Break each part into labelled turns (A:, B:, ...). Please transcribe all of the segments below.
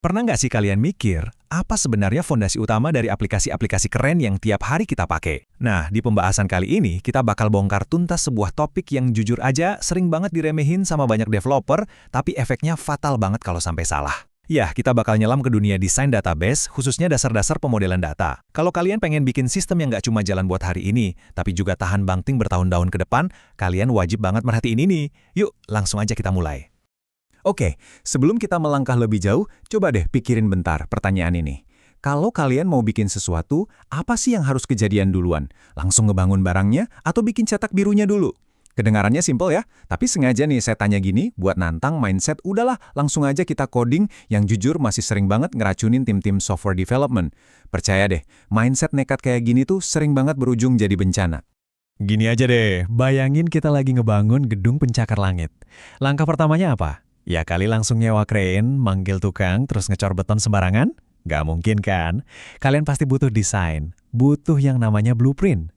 A: Pernah nggak sih kalian mikir, apa sebenarnya fondasi utama dari aplikasi-aplikasi keren yang tiap hari kita pakai? Nah, di pembahasan kali ini, kita bakal bongkar tuntas sebuah topik yang jujur aja sering banget diremehin sama banyak developer, tapi efeknya fatal banget kalau sampai salah. Ya, kita bakal nyelam ke dunia desain database, khususnya dasar-dasar pemodelan data. Kalau kalian pengen bikin sistem yang nggak cuma jalan buat hari ini, tapi juga tahan banting bertahun-tahun ke depan, kalian wajib banget merhatiin ini. Yuk, langsung aja kita mulai.
B: Oke, sebelum kita melangkah lebih jauh, coba deh pikirin bentar pertanyaan ini. Kalau kalian mau bikin sesuatu, apa sih yang harus kejadian duluan? Langsung ngebangun barangnya atau bikin cetak birunya dulu? Kedengarannya simpel ya, tapi sengaja nih saya tanya gini buat nantang mindset udahlah langsung aja kita coding yang jujur masih sering banget ngeracunin tim-tim software development. Percaya deh, mindset nekat kayak gini tuh sering banget berujung jadi bencana.
A: Gini aja deh, bayangin kita lagi ngebangun gedung pencakar langit. Langkah pertamanya apa? Ya kali langsung nyewa crane, manggil tukang, terus ngecor beton sembarangan? Nggak mungkin kan? Kalian pasti butuh desain, butuh yang namanya blueprint.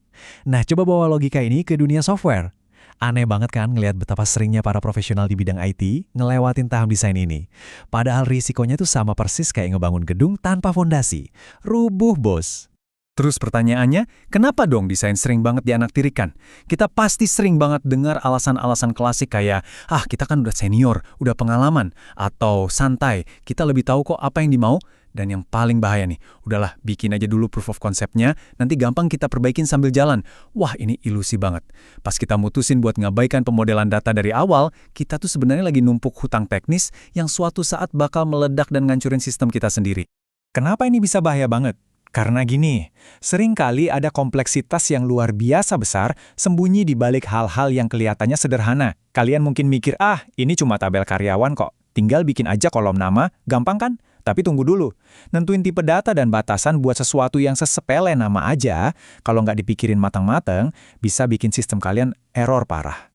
A: Nah, coba bawa logika ini ke dunia software. Aneh banget kan ngelihat betapa seringnya para profesional di bidang IT ngelewatin tahap desain ini. Padahal risikonya tuh sama persis kayak ngebangun gedung tanpa fondasi. Rubuh, bos.
B: Terus pertanyaannya, kenapa dong desain sering banget dianaktirikan? Kita pasti sering banget dengar alasan-alasan klasik kayak, kita kan udah senior, udah pengalaman, atau santai, kita lebih tahu kok apa yang dimau, dan yang paling bahaya nih, udahlah bikin aja dulu proof of concept-nya, nanti gampang kita perbaikin sambil jalan. Wah, ini ilusi banget. Pas kita mutusin buat ngabaikan pemodelan data dari awal, kita tuh sebenarnya lagi numpuk hutang teknis yang suatu saat bakal meledak dan ngancurin sistem kita sendiri.
A: Kenapa ini bisa bahaya banget? Karena gini, seringkali ada kompleksitas yang luar biasa besar sembunyi di balik hal-hal yang kelihatannya sederhana. Kalian mungkin mikir, ini cuma tabel karyawan kok. Tinggal bikin aja kolom nama, gampang kan? Tapi tunggu dulu. Nentuin tipe data dan batasan buat sesuatu yang sesepele nama aja, kalau nggak dipikirin matang-matang, bisa bikin sistem kalian error parah.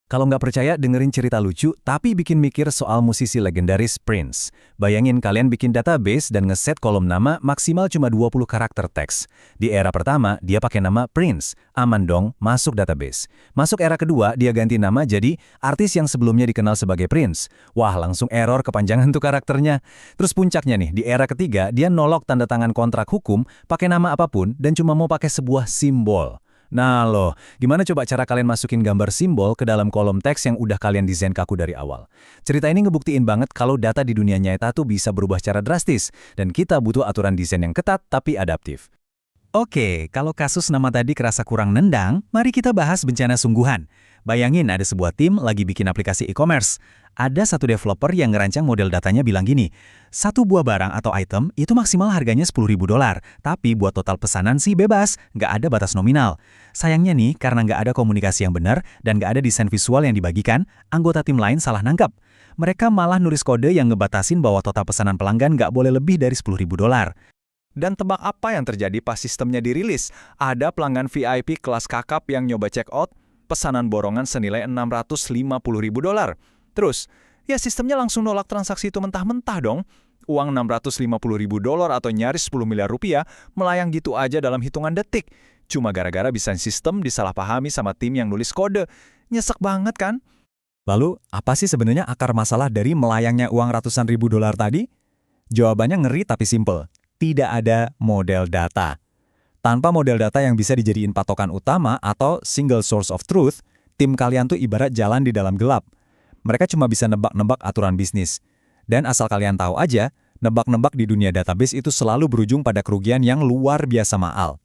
B: Kalau nggak percaya, dengerin cerita lucu, tapi bikin mikir soal musisi legendaris Prince. Bayangin kalian bikin database dan ngeset kolom nama maksimal cuma 20 karakter teks. Di era pertama, dia pakai nama Prince. Aman dong, masuk database. Masuk era kedua, dia ganti nama jadi artis yang sebelumnya dikenal sebagai Prince. Wah, langsung error kepanjangan tuh karakternya. Terus puncaknya nih, di era ketiga, dia nolak tanda tangan kontrak hukum, pakai nama apapun, dan cuma mau pakai sebuah simbol. Nah loh, gimana coba cara kalian masukin gambar simbol ke dalam kolom teks yang udah kalian desain kaku dari awal? Cerita ini ngebuktiin banget kalau data di dunia nyata tuh bisa berubah secara drastis, dan kita butuh aturan desain yang ketat tapi adaptif.
A: Oke, kalau kasus nama tadi kerasa kurang nendang, mari kita bahas bencana sungguhan. Bayangin ada sebuah tim lagi bikin aplikasi e-commerce. Ada satu developer yang ngerancang model datanya bilang gini, satu buah barang atau item itu maksimal harganya $10.000, tapi buat total pesanan sih bebas, nggak ada batas nominal. Sayangnya nih, karena nggak ada komunikasi yang benar dan nggak ada desain visual yang dibagikan, anggota tim lain salah nangkap. Mereka malah nulis kode yang ngebatasin bahwa total pesanan pelanggan nggak boleh lebih dari $10.000. Dan tebak apa yang terjadi pas sistemnya dirilis? Ada pelanggan VIP kelas kakap yang nyoba check out, pesanan borongan senilai $650.000. Terus, ya sistemnya langsung nolak transaksi itu mentah-mentah dong. Uang $650.000 atau nyaris 10 miliar rupiah melayang gitu aja dalam hitungan detik. Cuma gara-gara desain sistem disalahpahami sama tim yang nulis kode. Nyesek banget kan?
B: Lalu, apa sih sebenarnya akar masalah dari melayangnya uang ratusan ribu dolar tadi? Jawabannya ngeri tapi simple. Tidak ada model data. Tanpa model data yang bisa dijadiin patokan utama atau single source of truth, tim kalian tuh ibarat jalan di dalam gelap. Mereka cuma bisa nebak-nebak aturan bisnis. Dan asal kalian tahu aja, nebak-nebak di dunia database itu selalu berujung pada kerugian yang luar biasa mahal.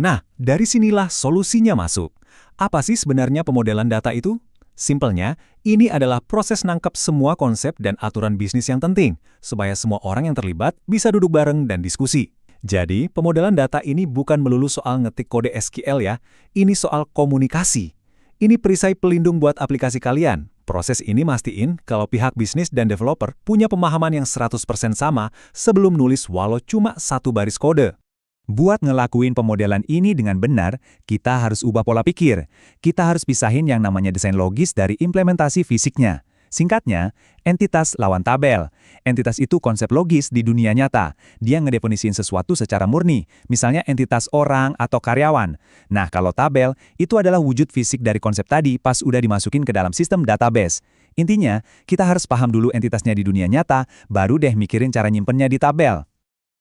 B: Nah, dari sinilah solusinya masuk. Apa sih sebenarnya pemodelan data itu? Simpelnya, ini adalah proses nangkep semua konsep dan aturan bisnis yang penting, supaya semua orang yang terlibat bisa duduk bareng dan diskusi. Jadi, pemodelan data ini bukan melulu soal ngetik kode SQL ya, ini soal komunikasi. Ini perisai pelindung buat aplikasi kalian. Proses ini mastiin kalau pihak bisnis dan developer punya pemahaman yang 100% sama sebelum nulis walau cuma satu baris kode. Buat ngelakuin pemodelan ini dengan benar, kita harus ubah pola pikir. Kita harus pisahin yang namanya desain logis dari implementasi fisiknya. Singkatnya, entitas lawan tabel. Entitas itu konsep logis di dunia nyata. Dia ngedefinisiin sesuatu secara murni, misalnya entitas orang atau karyawan. Nah, kalau tabel, itu adalah wujud fisik dari konsep tadi pas udah dimasukin ke dalam sistem database. Intinya, kita harus paham dulu entitasnya di dunia nyata, baru deh mikirin cara nyimpennya di tabel.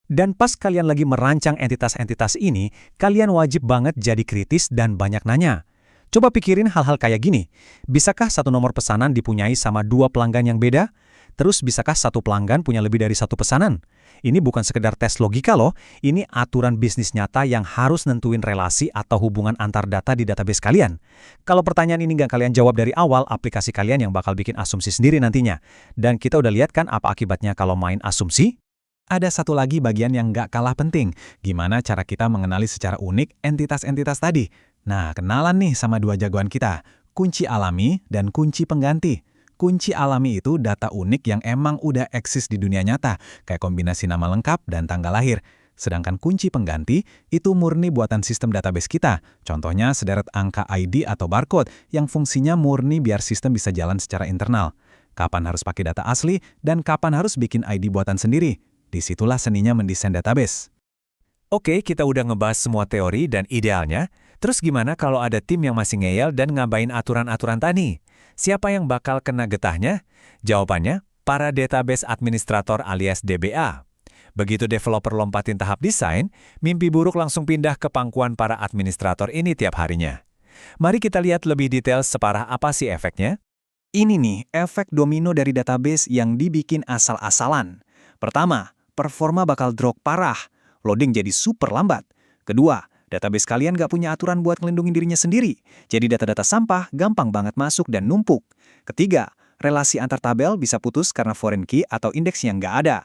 A: Dan pas kalian lagi merancang entitas-entitas ini, kalian wajib banget jadi kritis dan banyak nanya. Coba pikirin hal-hal kayak gini. Bisakah satu nomor pesanan dipunyai sama dua pelanggan yang beda? Terus bisakah satu pelanggan punya lebih dari satu pesanan? Ini bukan sekedar tes logika loh, ini aturan bisnis nyata yang harus nentuin relasi atau hubungan antar data di database kalian. Kalau pertanyaan ini nggak kalian jawab dari awal, aplikasi kalian yang bakal bikin asumsi sendiri nantinya. Dan kita udah lihat kan apa akibatnya kalau main asumsi? Ada satu lagi bagian yang nggak kalah penting, gimana cara kita mengenali secara unik entitas-entitas tadi. Nah, kenalan nih sama dua jagoan kita, kunci alami dan kunci pengganti. Kunci alami itu data unik yang emang udah eksis di dunia nyata, kayak kombinasi nama lengkap dan tanggal lahir. Sedangkan kunci pengganti itu murni buatan sistem database kita. Contohnya sederet angka ID atau barcode yang fungsinya murni biar sistem bisa jalan secara internal. Kapan harus pakai data asli dan kapan harus bikin ID buatan sendiri. Disitulah seninya mendesain database. Oke, kita udah ngebahas semua teori dan idealnya. Terus gimana kalau ada tim yang masih ngeyel dan ngabain aturan-aturan tadi? Siapa yang bakal kena getahnya? Jawabannya, para database administrator alias DBA. Begitu developer lompatin tahap desain, mimpi buruk langsung pindah ke pangkuan para administrator ini tiap harinya. Mari kita lihat lebih detail separah apa sih efeknya. Ini nih, efek domino dari database yang dibikin asal-asalan. Pertama, performa bakal drop parah. Loading jadi super lambat. Kedua, database kalian nggak punya aturan buat ngelindungin dirinya sendiri. Jadi data-data sampah gampang banget masuk dan numpuk. Ketiga, relasi antar tabel bisa putus karena foreign key atau indeks yang nggak ada.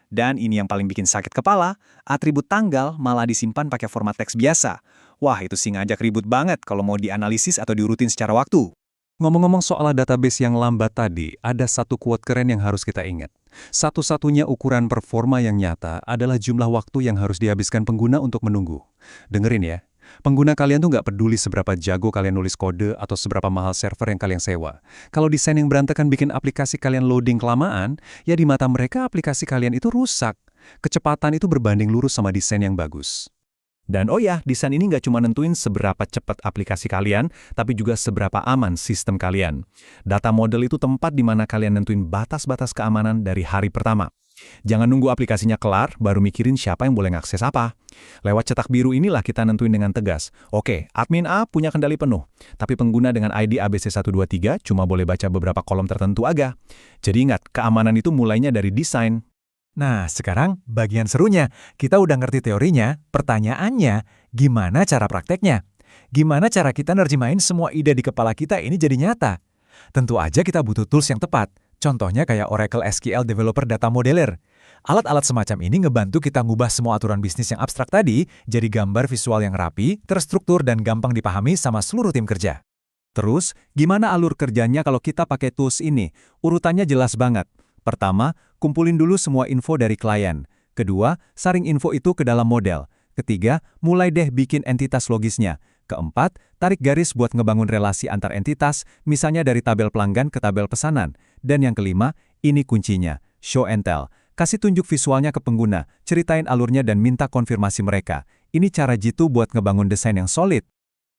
A: Dan ini yang paling bikin sakit kepala, atribut tanggal malah disimpan pakai format teks biasa. Wah, itu sih ngajak ribut banget kalau mau dianalisis atau diurutin secara waktu.
C: Ngomong-ngomong soal database yang lambat tadi, ada satu quote keren yang harus kita ingat. Satu-satunya ukuran performa yang nyata adalah jumlah waktu yang harus dihabiskan pengguna untuk menunggu. Dengerin ya, pengguna kalian tuh nggak peduli seberapa jago kalian nulis kode atau seberapa mahal server yang kalian sewa. Kalau desain yang berantakan bikin aplikasi kalian loading kelamaan, ya di mata mereka aplikasi kalian itu rusak. Kecepatan itu berbanding lurus sama desain yang bagus.
A: Dan oh ya, desain ini nggak cuma nentuin seberapa cepat aplikasi kalian, tapi juga seberapa aman sistem kalian. Data model itu tempat di mana kalian nentuin batas-batas keamanan dari hari pertama. Jangan nunggu aplikasinya kelar, baru mikirin siapa yang boleh ngakses apa. Lewat cetak biru inilah kita nentuin dengan tegas. Oke, admin A punya kendali penuh, tapi pengguna dengan ID ABC123 cuma boleh baca beberapa kolom tertentu aja. Jadi ingat, keamanan itu mulainya dari desain. Nah, sekarang bagian serunya. Kita udah ngerti teorinya, pertanyaannya, gimana cara prakteknya? Gimana cara kita nerjemahin semua ide di kepala kita ini jadi nyata? Tentu aja kita butuh tools yang tepat. Contohnya kayak Oracle SQL Developer Data Modeler. Alat-alat semacam ini ngebantu kita ngubah semua aturan bisnis yang abstrak tadi jadi gambar visual yang rapi, terstruktur, dan gampang dipahami sama seluruh tim kerja. Terus, gimana alur kerjanya kalau kita pakai tools ini? Urutannya jelas banget. Pertama, kumpulin dulu semua info dari klien. Kedua, saring info itu ke dalam model. Ketiga, mulai deh bikin entitas logisnya. Keempat, tarik garis buat ngebangun relasi antar entitas, misalnya dari tabel pelanggan ke tabel pesanan. Dan yang kelima, ini kuncinya, show and tell. Kasih tunjuk visualnya ke pengguna, ceritain alurnya dan minta konfirmasi mereka. Ini cara jitu buat ngebangun desain yang solid.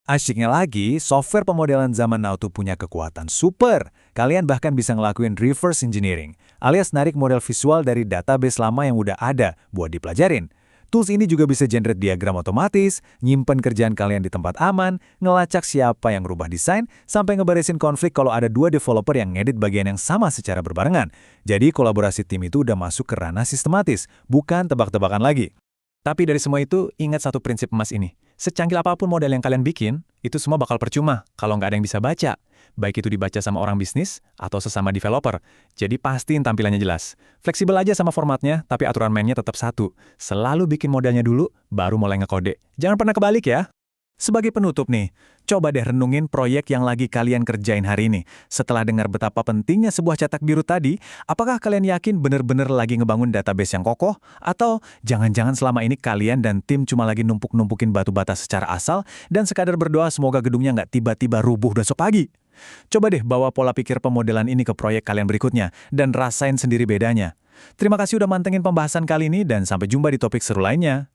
A: Asyiknya lagi, software pemodelan zaman now tuh punya kekuatan super. Kalian bahkan bisa ngelakuin reverse engineering, alias narik model visual dari database lama yang udah ada buat dipelajarin. Tools ini juga bisa generate diagram otomatis, nyimpen kerjaan kalian di tempat aman, ngelacak siapa yang rubah desain, sampai ngeberesin konflik kalau ada dua developer yang ngedit bagian yang sama secara berbarengan. Jadi kolaborasi tim itu udah masuk ke ranah sistematis, bukan tebak-tebakan lagi. Tapi dari semua itu, ingat satu prinsip emas ini. Secanggih apapun model yang kalian bikin, itu semua bakal percuma kalau nggak ada yang bisa baca. Baik itu dibaca sama orang bisnis atau sesama developer. Jadi pastiin tampilannya jelas. Fleksibel aja sama formatnya, tapi aturan mainnya tetap satu. Selalu bikin modelnya dulu, baru mulai ngekode. Jangan pernah kebalik ya. Sebagai penutup nih, coba deh renungin proyek yang lagi kalian kerjain hari ini. Setelah dengar betapa pentingnya sebuah cetak biru tadi, apakah kalian yakin bener-bener lagi ngebangun database yang kokoh? Atau jangan-jangan selama ini kalian dan tim cuma lagi numpuk-numpukin batu bata secara asal dan sekadar berdoa semoga gedungnya nggak tiba-tiba rubuh besok pagi? Coba deh bawa pola pikir pemodelan ini ke proyek kalian berikutnya dan rasain sendiri bedanya. Terima kasih udah mantengin pembahasan kali ini dan sampai jumpa di topik seru lainnya.